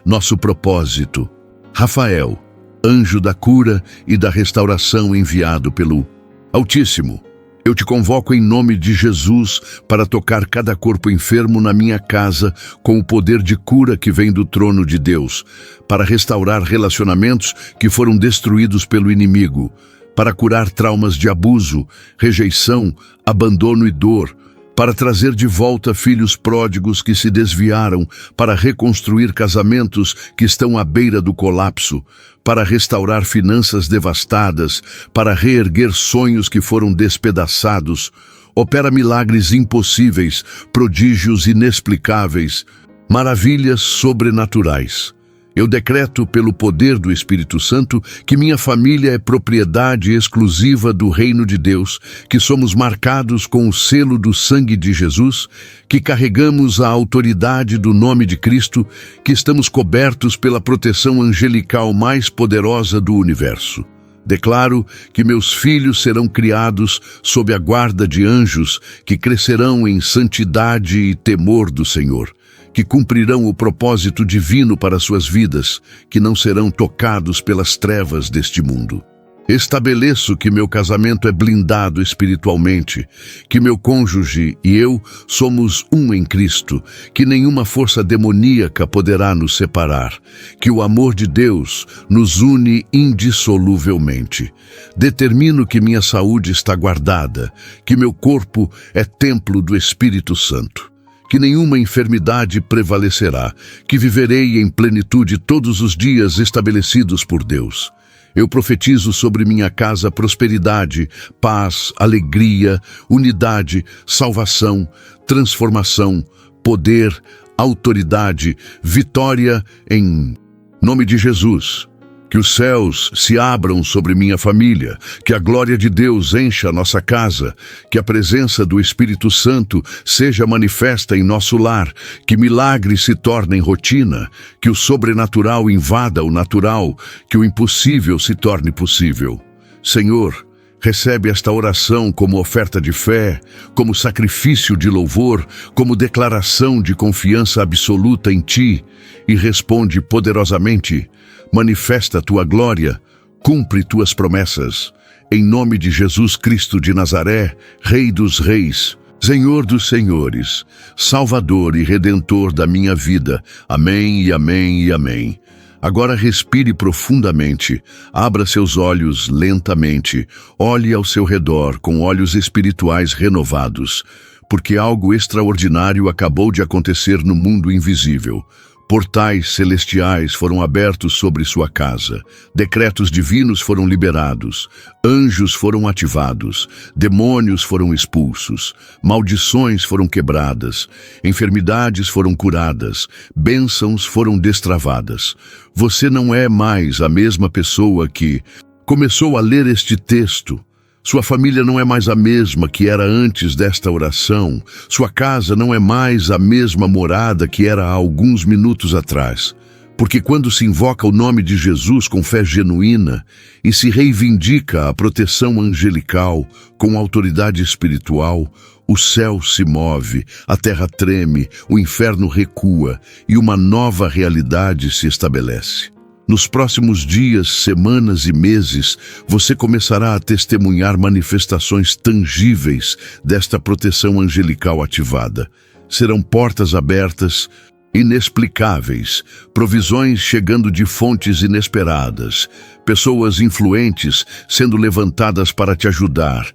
nosso propósito. Rafael, anjo da cura e da restauração enviado pelo Altíssimo, eu te convoco em nome de Jesus para tocar cada corpo enfermo na minha casa com o poder de cura que vem do trono de Deus, para restaurar relacionamentos que foram destruídos pelo inimigo, para curar traumas de abuso, rejeição, abandono e dor, para trazer de volta filhos pródigos que se desviaram, para reconstruir casamentos que estão à beira do colapso, para restaurar finanças devastadas, para reerguer sonhos que foram despedaçados. Opera milagres impossíveis, prodígios inexplicáveis, maravilhas sobrenaturais. Eu decreto pelo poder do Espírito Santo que minha família é propriedade exclusiva do reino de Deus, que somos marcados com o selo do sangue de Jesus, que carregamos a autoridade do nome de Cristo, que estamos cobertos pela proteção angelical mais poderosa do universo. Declaro que meus filhos serão criados sob a guarda de anjos, que crescerão em santidade e temor do Senhor, que cumprirão o propósito divino para suas vidas, que não serão tocados pelas trevas deste mundo. Estabeleço que meu casamento é blindado espiritualmente, que meu cônjuge e eu somos um em Cristo, que nenhuma força demoníaca poderá nos separar, que o amor de Deus nos une indissoluvelmente. Determino que minha saúde está guardada, que meu corpo é templo do Espírito Santo, que nenhuma enfermidade prevalecerá, que viverei em plenitude todos os dias estabelecidos por Deus. Eu profetizo sobre minha casa prosperidade, paz, alegria, unidade, salvação, transformação, poder, autoridade, vitória em nome de Jesus. Que os céus se abram sobre minha família, que a glória de Deus encha a nossa casa, que a presença do Espírito Santo seja manifesta em nosso lar, que milagres se tornem rotina, que o sobrenatural invada o natural, que o impossível se torne possível. Senhor, recebe esta oração como oferta de fé, como sacrifício de louvor, como declaração de confiança absoluta em Ti, e responde poderosamente: manifesta Tua glória, cumpre Tuas promessas. Em nome de Jesus Cristo de Nazaré, Rei dos Reis, Senhor dos Senhores, Salvador e Redentor da minha vida. Amém e amém e amém. Agora respire profundamente, abra seus olhos lentamente, olhe ao seu redor com olhos espirituais renovados, porque algo extraordinário acabou de acontecer no mundo invisível. Portais celestiais foram abertos sobre sua casa, decretos divinos foram liberados, anjos foram ativados, demônios foram expulsos, maldições foram quebradas, enfermidades foram curadas, bênçãos foram destravadas. Você não é mais a mesma pessoa que começou a ler este texto. Sua família não é mais a mesma que era antes desta oração. Sua casa não é mais a mesma morada que era há alguns minutos atrás. Porque quando se invoca o nome de Jesus com fé genuína e se reivindica a proteção angelical com autoridade espiritual, o céu se move, a terra treme, o inferno recua e uma nova realidade se estabelece. Nos próximos dias, semanas e meses, você começará a testemunhar manifestações tangíveis desta proteção angelical ativada. Serão portas abertas, inexplicáveis, provisões chegando de fontes inesperadas, pessoas influentes sendo levantadas para te ajudar,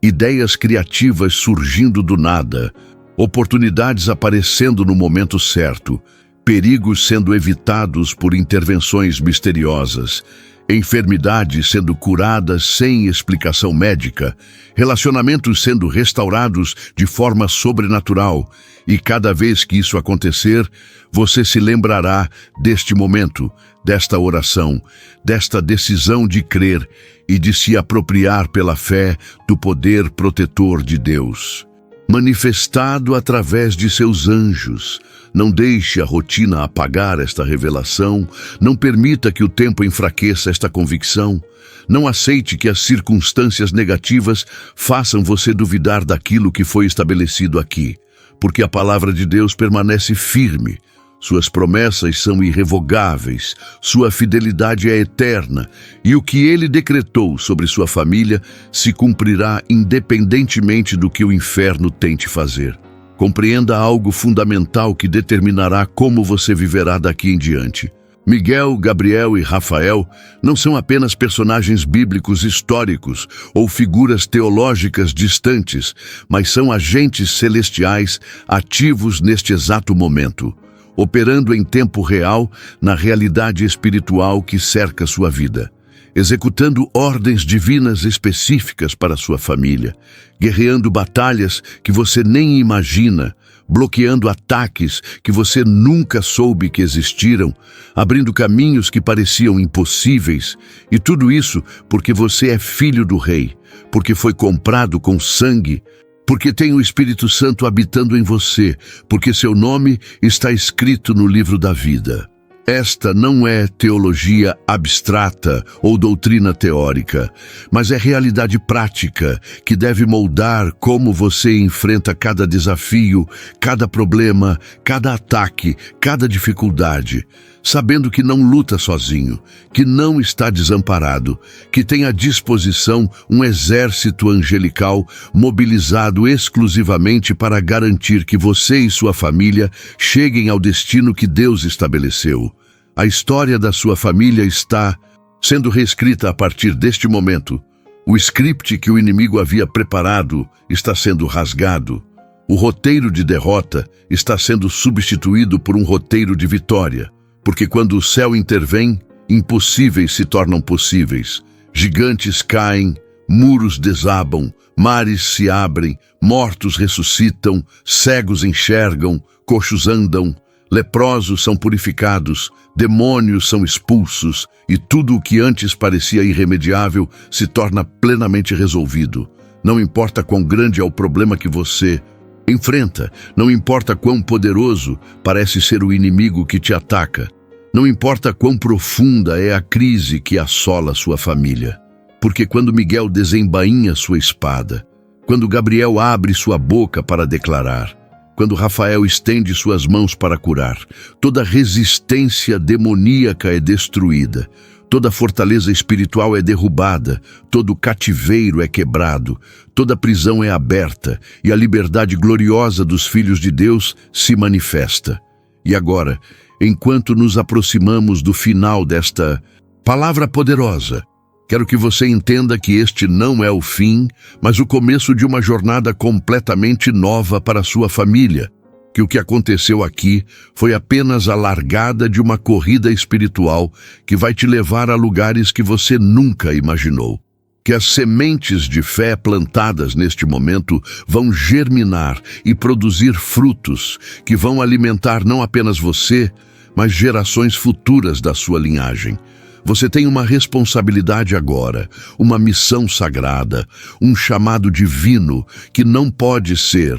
ideias criativas surgindo do nada, oportunidades aparecendo no momento certo, perigos sendo evitados por intervenções misteriosas, enfermidades sendo curadas sem explicação médica, relacionamentos sendo restaurados de forma sobrenatural. E cada vez que isso acontecer, você se lembrará deste momento, desta oração, desta decisão de crer e de se apropriar pela fé do poder protetor de Deus, manifestado através de seus anjos. Não deixe a rotina apagar esta revelação, não permita que o tempo enfraqueça esta convicção, não aceite que as circunstâncias negativas façam você duvidar daquilo que foi estabelecido aqui, porque a palavra de Deus permanece firme, suas promessas são irrevogáveis, sua fidelidade é eterna, e o que ele decretou sobre sua família se cumprirá independentemente do que o inferno tente fazer. Compreenda algo fundamental que determinará como você viverá daqui em diante. Miguel, Gabriel e Rafael não são apenas personagens bíblicos históricos ou figuras teológicas distantes, mas são agentes celestiais ativos neste exato momento, operando em tempo real na realidade espiritual que cerca sua vida, executando ordens divinas específicas para sua família, guerreando batalhas que você nem imagina, bloqueando ataques que você nunca soube que existiram, abrindo caminhos que pareciam impossíveis, e tudo isso porque você é filho do Rei, porque foi comprado com sangue, porque tem o Espírito Santo habitando em você, porque seu nome está escrito no livro da vida. Esta não é teologia abstrata ou doutrina teórica, mas é realidade prática que deve moldar como você enfrenta cada desafio, cada problema, cada ataque, cada dificuldade, sabendo que não luta sozinho, que não está desamparado, que tem à disposição um exército angelical mobilizado exclusivamente para garantir que você e sua família cheguem ao destino que Deus estabeleceu. A história da sua família está sendo reescrita a partir deste momento. O script que o inimigo havia preparado está sendo rasgado. O roteiro de derrota está sendo substituído por um roteiro de vitória. Porque quando o céu intervém, impossíveis se tornam possíveis. Gigantes caem, muros desabam, mares se abrem, mortos ressuscitam, cegos enxergam, coxos andam, leprosos são purificados, demônios são expulsos e tudo o que antes parecia irremediável se torna plenamente resolvido. Não importa quão grande é o problema que você enfrenta, não importa quão poderoso parece ser o inimigo que te ataca, não importa quão profunda é a crise que assola sua família. Porque quando Miguel desembainha sua espada, quando Gabriel abre sua boca para declarar, quando Rafael estende suas mãos para curar, toda resistência demoníaca é destruída, toda fortaleza espiritual é derrubada, todo cativeiro é quebrado, toda prisão é aberta e a liberdade gloriosa dos filhos de Deus se manifesta. E agora, enquanto nos aproximamos do final desta palavra poderosa, quero que você entenda que este não é o fim, mas o começo de uma jornada completamente nova para a sua família. Que o que aconteceu aqui foi apenas a largada de uma corrida espiritual que vai te levar a lugares que você nunca imaginou. Que as sementes de fé plantadas neste momento vão germinar e produzir frutos que vão alimentar não apenas você, mas gerações futuras da sua linhagem. Você tem uma responsabilidade agora, uma missão sagrada, um chamado divino que não pode ser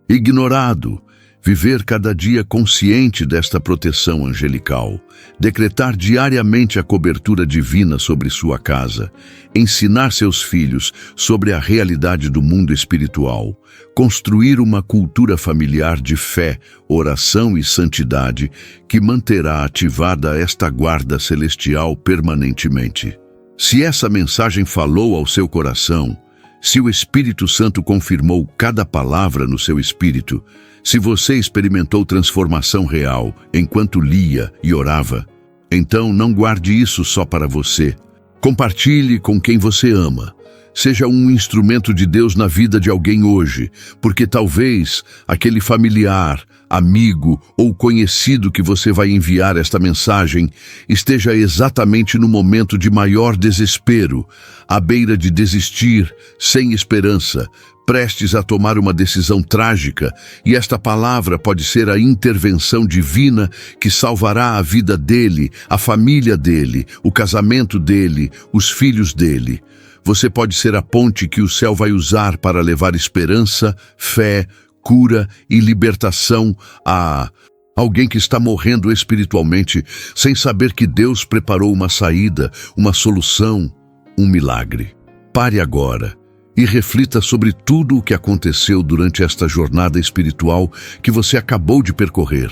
ignorado. Viver cada dia consciente desta proteção angelical, decretar diariamente a cobertura divina sobre sua casa, ensinar seus filhos sobre a realidade do mundo espiritual, construir uma cultura familiar de fé, oração e santidade que manterá ativada esta guarda celestial permanentemente. Se essa mensagem falou ao seu coração, se o Espírito Santo confirmou cada palavra no seu espírito, Se você experimentou transformação real enquanto lia e orava, então não guarde isso só para você. Compartilhe com quem você ama. Seja um instrumento de Deus na vida de alguém hoje, porque talvez aquele familiar, amigo ou conhecido que você vai enviar esta mensagem esteja exatamente no momento de maior desespero, à beira de desistir, sem esperança, prestes a tomar uma decisão trágica, e esta palavra pode ser a intervenção divina que salvará a vida dele, a família dele, o casamento dele, os filhos dele. Você pode ser a ponte que o céu vai usar para levar esperança, fé, cura e libertação a alguém que está morrendo espiritualmente, sem saber que Deus preparou uma saída, uma solução, um milagre. Pare agora e reflita sobre tudo o que aconteceu durante esta jornada espiritual que você acabou de percorrer.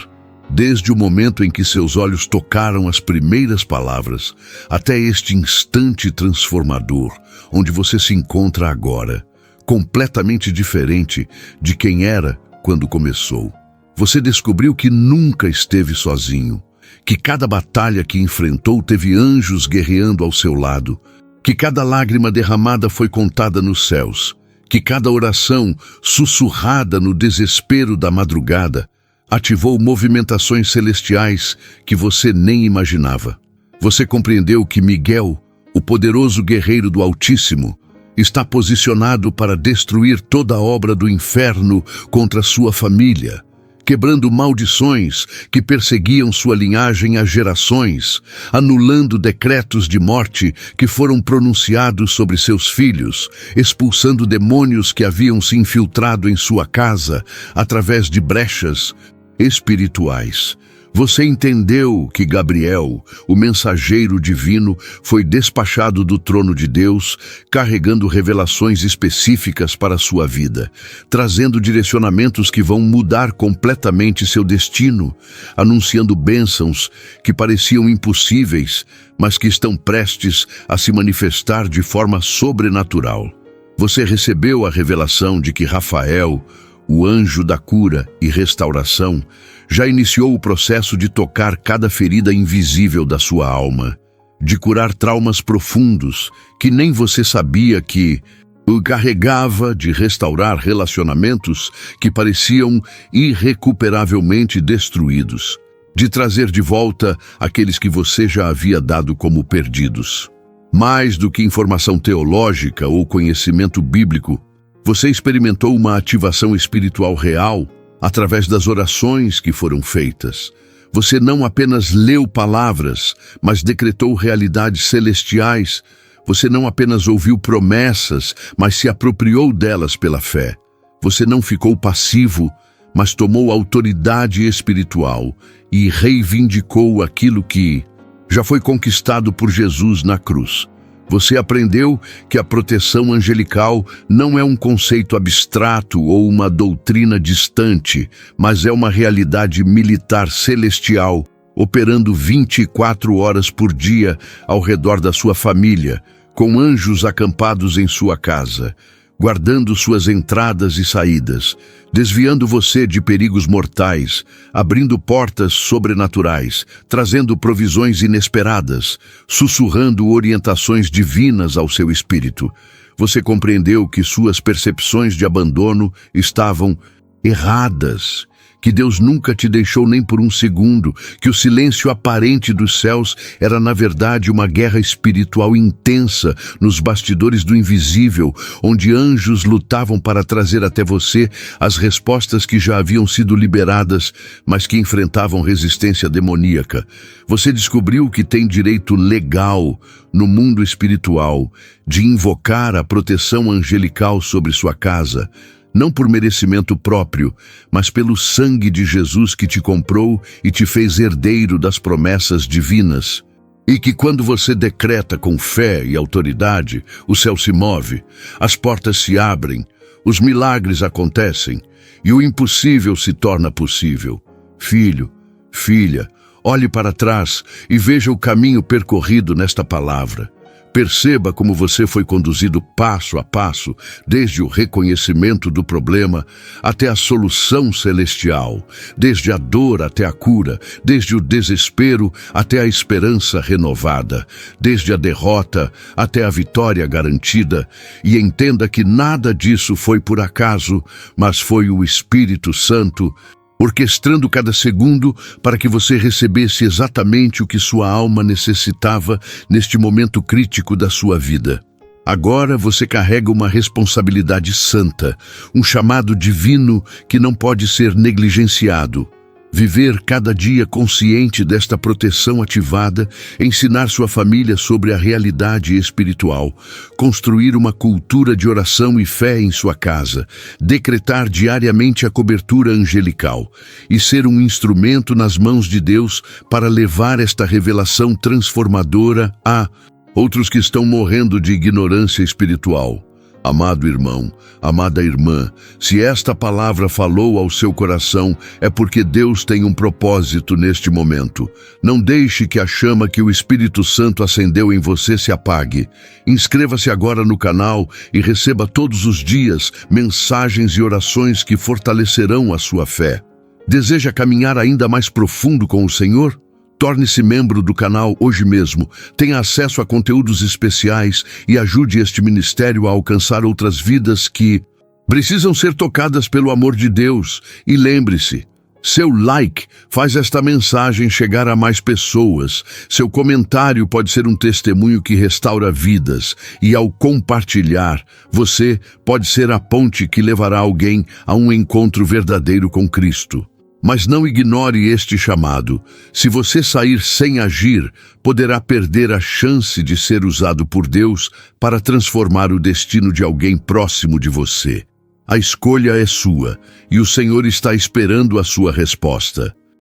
Desde o momento em que seus olhos tocaram as primeiras palavras, até este instante transformador, onde você se encontra agora, completamente diferente de quem era quando começou. Você descobriu que nunca esteve sozinho, que cada batalha que enfrentou teve anjos guerreando ao seu lado, que cada lágrima derramada foi contada nos céus, que cada oração sussurrada no desespero da madrugada ativou movimentações celestiais que você nem imaginava. Você compreendeu que Miguel, o poderoso guerreiro do Altíssimo, está posicionado para destruir toda a obra do inferno contra sua família, quebrando maldições que perseguiam sua linhagem há gerações, anulando decretos de morte que foram pronunciados sobre seus filhos, expulsando demônios que haviam se infiltrado em sua casa através de brechas espirituais. Você entendeu que Gabriel, o mensageiro divino, foi despachado do trono de Deus, carregando revelações específicas para a sua vida, trazendo direcionamentos que vão mudar completamente seu destino, anunciando bênçãos que pareciam impossíveis, mas que estão prestes a se manifestar de forma sobrenatural. Você recebeu a revelação de que Rafael, o anjo da cura e restauração, já iniciou o processo de tocar cada ferida invisível da sua alma, de curar traumas profundos que nem você sabia que o carregava, de restaurar relacionamentos que pareciam irrecuperavelmente destruídos, de trazer de volta aqueles que você já havia dado como perdidos. Mais do que informação teológica ou conhecimento bíblico, você experimentou uma ativação espiritual real através das orações que foram feitas. Você não apenas leu palavras, mas decretou realidades celestiais. Você não apenas ouviu promessas, mas se apropriou delas pela fé. Você não ficou passivo, mas tomou autoridade espiritual e reivindicou aquilo que já foi conquistado por Jesus na cruz. Você aprendeu que a proteção angelical não é um conceito abstrato ou uma doutrina distante, mas é uma realidade militar celestial, operando 24 horas por dia ao redor da sua família, com anjos acampados em sua casa, guardando suas entradas e saídas, desviando você de perigos mortais, abrindo portas sobrenaturais, trazendo provisões inesperadas, sussurrando orientações divinas ao seu espírito. Você compreendeu que suas percepções de abandono estavam erradas, que Deus nunca te deixou nem por um segundo, que o silêncio aparente dos céus era na verdade uma guerra espiritual intensa nos bastidores do invisível, onde anjos lutavam para trazer até você as respostas que já haviam sido liberadas, mas que enfrentavam resistência demoníaca. Você descobriu que tem direito legal no mundo espiritual de invocar a proteção angelical sobre sua casa, não por merecimento próprio, mas pelo sangue de Jesus que te comprou e te fez herdeiro das promessas divinas. E que quando você decreta com fé e autoridade, o céu se move, as portas se abrem, os milagres acontecem e o impossível se torna possível. Filho, filha, olhe para trás e veja o caminho percorrido nesta palavra. Perceba como você foi conduzido passo a passo, desde o reconhecimento do problema até a solução celestial, desde a dor até a cura, desde o desespero até a esperança renovada, desde a derrota até a vitória garantida. E entenda que nada disso foi por acaso, mas foi o Espírito Santo orquestrando cada segundo para que você recebesse exatamente o que sua alma necessitava neste momento crítico da sua vida. Agora você carrega uma responsabilidade santa, um chamado divino que não pode ser negligenciado. Viver cada dia consciente desta proteção ativada, ensinar sua família sobre a realidade espiritual, construir uma cultura de oração e fé em sua casa, decretar diariamente a cobertura angelical e ser um instrumento nas mãos de Deus para levar esta revelação transformadora a outros que estão morrendo de ignorância espiritual. Amado irmão, amada irmã, se esta palavra falou ao seu coração, é porque Deus tem um propósito neste momento. Não deixe que a chama que o Espírito Santo acendeu em você se apague. Inscreva-se agora no canal e receba todos os dias mensagens e orações que fortalecerão a sua fé. Deseja caminhar ainda mais profundo com o Senhor? Torne-se membro do canal hoje mesmo, tenha acesso a conteúdos especiais e ajude este ministério a alcançar outras vidas que precisam ser tocadas pelo amor de Deus. E lembre-se, seu like faz esta mensagem chegar a mais pessoas. Seu comentário pode ser um testemunho que restaura vidas. E ao compartilhar, você pode ser a ponte que levará alguém a um encontro verdadeiro com Cristo. Mas não ignore este chamado. Se você sair sem agir, poderá perder a chance de ser usado por Deus para transformar o destino de alguém próximo de você. A escolha é sua, e o Senhor está esperando a sua resposta.